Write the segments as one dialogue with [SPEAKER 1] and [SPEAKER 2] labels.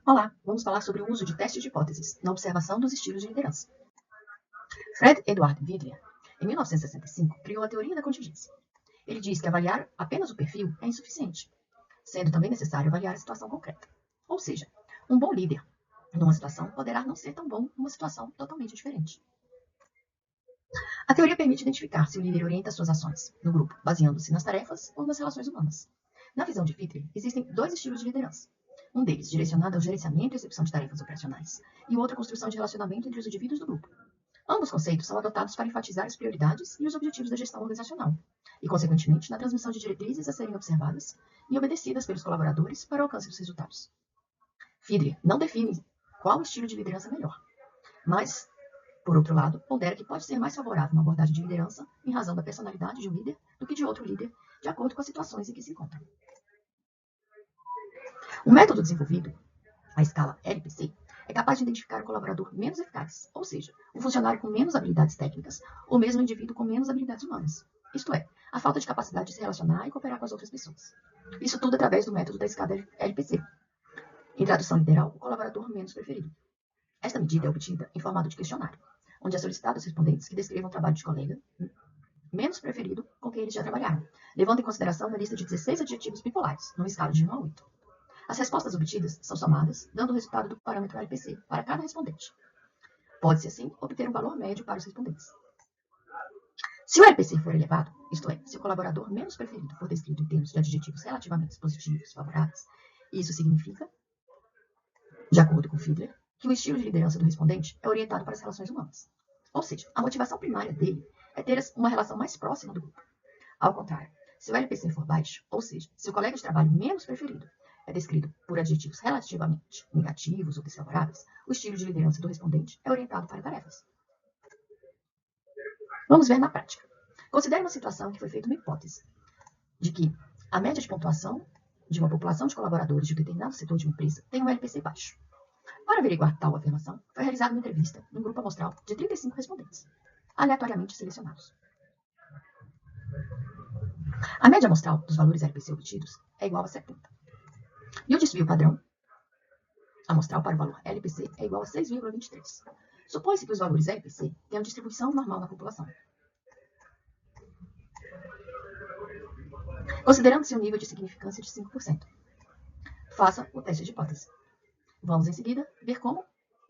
[SPEAKER 1] Olá, vamos falar sobre o uso de testes de hipóteses na observação dos estilos de liderança. Fred Edward Vidler, em 1965, criou a teoria da contingência. Ele diz que avaliar apenas o perfil é insuficiente, sendo também necessário avaliar a situação concreta. Ou seja, um bom líder numa situação poderá não ser tão bom numa situação totalmente diferente. A teoria permite identificar se o líder orienta suas ações no grupo, baseando-se nas tarefas ou nas relações humanas. Na visão de Vidler, existem dois estilos de liderança. Um deles direcionado ao gerenciamento e execução de tarefas operacionais, e o outro à construção de relacionamento entre os indivíduos do grupo. Ambos conceitos são adotados para enfatizar as prioridades e os objetivos da gestão organizacional, e, consequentemente, na transmissão de diretrizes a serem observadas e obedecidas pelos colaboradores para o alcance dos resultados. Vidler não define qual estilo de liderança é melhor, mas, por outro lado, pondera que pode ser mais favorável uma abordagem de liderança em razão da personalidade de um líder do que de outro líder, de acordo com as situações em que se encontra. O método desenvolvido, a escala LPC, é capaz de identificar o colaborador menos eficaz, ou seja, o funcionário com menos habilidades técnicas, ou mesmo o indivíduo com menos habilidades humanas. Isto é, a falta de capacidade de se relacionar e cooperar com as outras pessoas. Isso tudo através do método da escala LPC. Em tradução literal, o colaborador menos preferido. Esta medida é obtida em formato de questionário, onde é solicitado aos respondentes que descrevam o trabalho de colega menos preferido com quem eles já trabalharam, levando em consideração uma lista de 16 adjetivos bipolares, numa escala de 1 a 8. As respostas obtidas são somadas, dando o resultado do parâmetro LPC para cada respondente. Pode-se, assim, obter um valor médio para os respondentes. Se o LPC for elevado, isto é, se o colaborador menos preferido for descrito em termos de adjetivos relativamente positivos, favoráveis, isso significa, de acordo com Vidler, que o estilo de liderança do respondente é orientado para as relações humanas. Ou seja, a motivação primária dele é ter uma relação mais próxima do grupo. Ao contrário, se o LPC for baixo, ou seja, se o colega de trabalho menos preferido é descrito por adjetivos relativamente negativos ou desfavoráveis, o estilo de liderança do respondente é orientado para tarefas. Vamos ver na prática. Considere uma situação em que foi feita uma hipótese de que a média de pontuação de uma população de colaboradores de um determinado setor de uma empresa tem um LPC baixo. Para averiguar tal afirmação, foi realizada uma entrevista num grupo amostral de 35 respondentes, aleatoriamente selecionados. A média amostral dos valores LPC obtidos é igual a 70. E o desvio padrão amostral para o valor LPC é igual a 6,23. Supõe-se que os valores LPC tenham distribuição normal na população. Considerando-se um nível de significância de 5%. Faça o teste de hipótese. Vamos, em seguida, ver como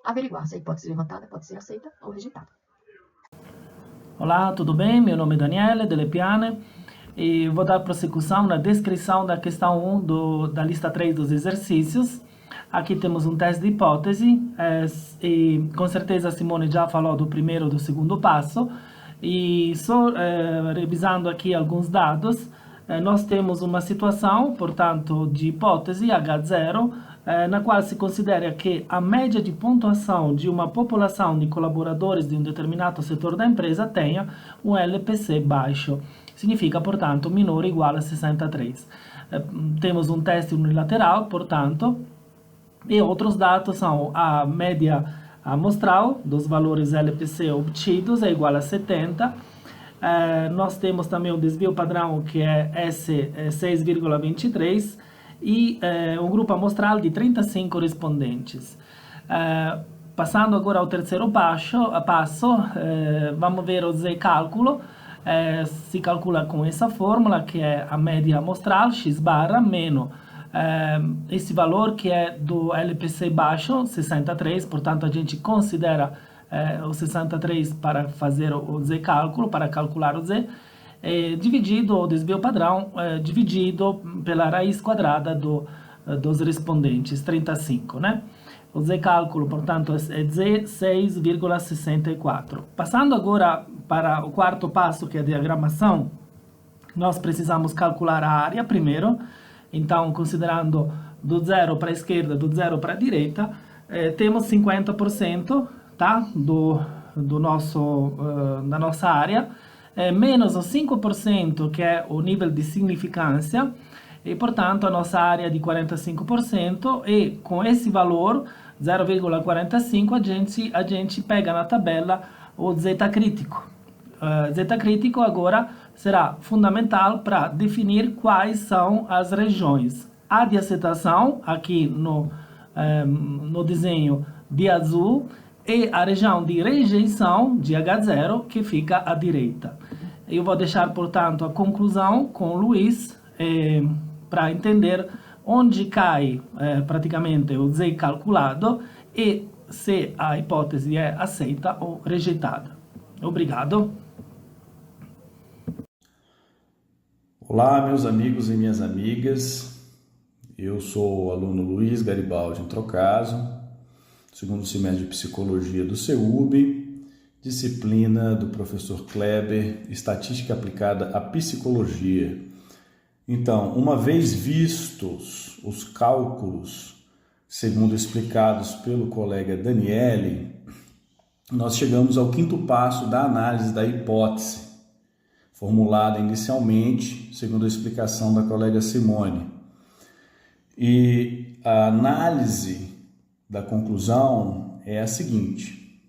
[SPEAKER 1] averiguar se a hipótese levantada pode ser aceita ou rejeitada.
[SPEAKER 2] Olá, tudo bem? Meu nome é Daniele Delle Piane e vou dar prossecução na descrição da questão 1 da lista 3 dos exercícios. Aqui temos um teste de hipótese e com certeza a Simone já falou do primeiro e do segundo passo. E só revisando aqui alguns dados, nós temos uma situação, portanto, de hipótese H0, na qual se considera que a média de pontuação de uma população de colaboradores de um determinado setor da empresa tenha um LPC baixo. Significa, portanto, menor ou igual a 63. Temos um teste unilateral, portanto, e outros dados são a média amostral dos valores LPC obtidos é igual a 70. Nós temos também o desvio padrão, que é S6,23, e um grupo amostral de 35 respondentes. Passando agora ao terceiro passo, vamos ver o Z-cálculo. Se calcula com essa fórmula, que é a média amostral, x barra, menos esse valor que é do LPC baixo, 63, portanto a gente considera o 63 para fazer o Z-cálculo, para calcular o Z, dividido o desvio padrão, dividido pela raiz quadrada dos respondentes, 35, né? O Z-cálculo, portanto, é Z 6,64. Passando agora para o quarto passo, que é a diagramação, nós precisamos calcular a área primeiro. Então, considerando do zero para a esquerda, do zero para a direita, temos 50%, tá? Da nossa área, menos os 5%, que é o nível de significância, e, portanto, a nossa área é de 45%, e com esse valor, 0,45, a gente pega na tabela o zeta crítico. Zeta crítico agora será fundamental para definir quais são as regiões. A de aceitação, aqui no desenho de azul, e a região de rejeição de H0 que fica à direita. Eu vou deixar, portanto, a conclusão com o Luiz para entender onde cai praticamente o Z calculado e se a hipótese é aceita ou rejeitada. Obrigado.
[SPEAKER 3] Olá, meus amigos e minhas amigas. Eu sou o aluno Luiz Garibaldi Introcaso, segundo semestre de Psicologia do CEUB, disciplina do professor Kleber, Estatística aplicada à Psicologia. Então, uma vez vistos os cálculos, segundo explicados pelo colega Daniele, nós chegamos ao quinto passo da análise da hipótese, formulada inicialmente, segundo a explicação da colega Simone. E a análise da conclusão é a seguinte: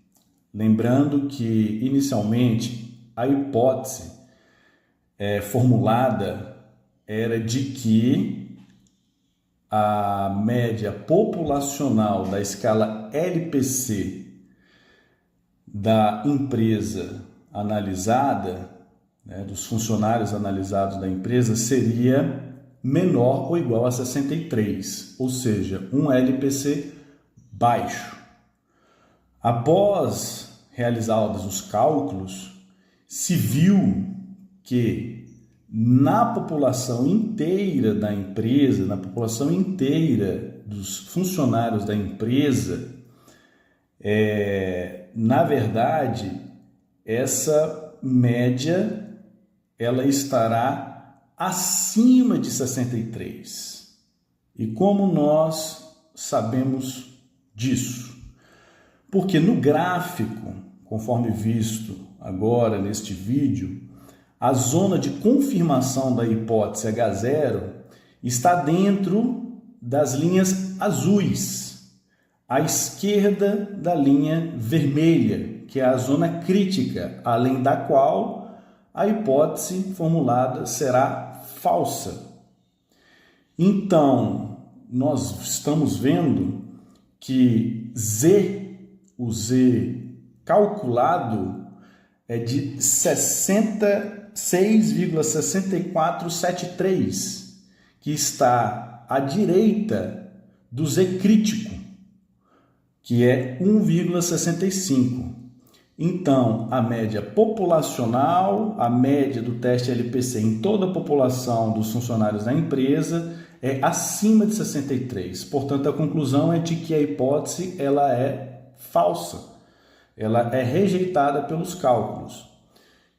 [SPEAKER 3] lembrando que, inicialmente, a hipótese formulada era de que a média populacional da escala LPC da empresa analisada, dos funcionários analisados da empresa, seria menor ou igual a 63, ou seja, um LPC baixo. Após realizados os cálculos, se viu que na população inteira da empresa, na população inteira dos funcionários da empresa, na verdade, essa média ela estará acima de 63. E como nós sabemos disso? Porque no gráfico, conforme visto agora neste vídeo, a zona de confirmação da hipótese H0 está dentro das linhas azuis, à esquerda da linha vermelha, que é a zona crítica, além da qual a hipótese formulada será falsa. Então, nós estamos vendo que o Z calculado é de 66,6473, que está à direita do Z crítico, que é 1,65. Então, a média populacional, a média do teste LPC em toda a população dos funcionários da empresa é acima de 63. Portanto, a conclusão é de que a hipótese ela é falsa, ela é rejeitada pelos cálculos.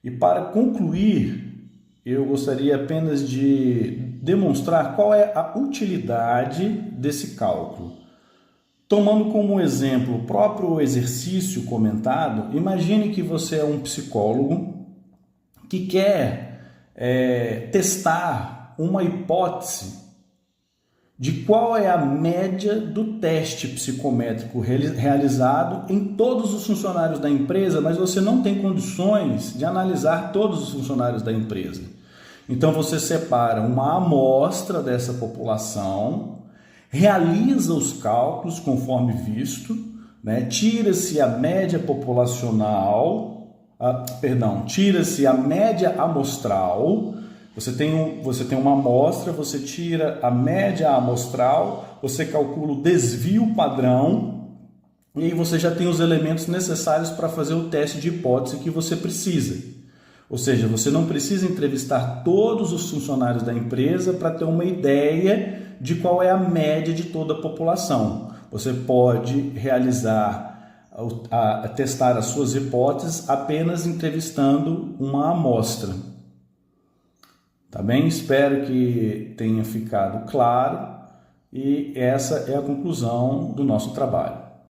[SPEAKER 3] E para concluir, eu gostaria apenas de demonstrar qual é a utilidade desse cálculo. Tomando como exemplo o próprio exercício comentado, imagine que você é um psicólogo que quer testar uma hipótese de qual é a média do teste psicométrico realizado em todos os funcionários da empresa, mas você não tem condições de analisar todos os funcionários da empresa. Então você separa uma amostra dessa população, realiza os cálculos conforme visto, tira-se a média populacional, tira-se a média amostral. Você tem uma amostra, você tira a média amostral, você calcula o desvio padrão e aí você já tem os elementos necessários para fazer o teste de hipótese que você precisa. Ou seja, você não precisa entrevistar todos os funcionários da empresa para ter uma ideia de qual é a média de toda a população. Você pode testar as suas hipóteses apenas entrevistando uma amostra. Tá bem? Espero que tenha ficado claro e essa é a conclusão do nosso trabalho.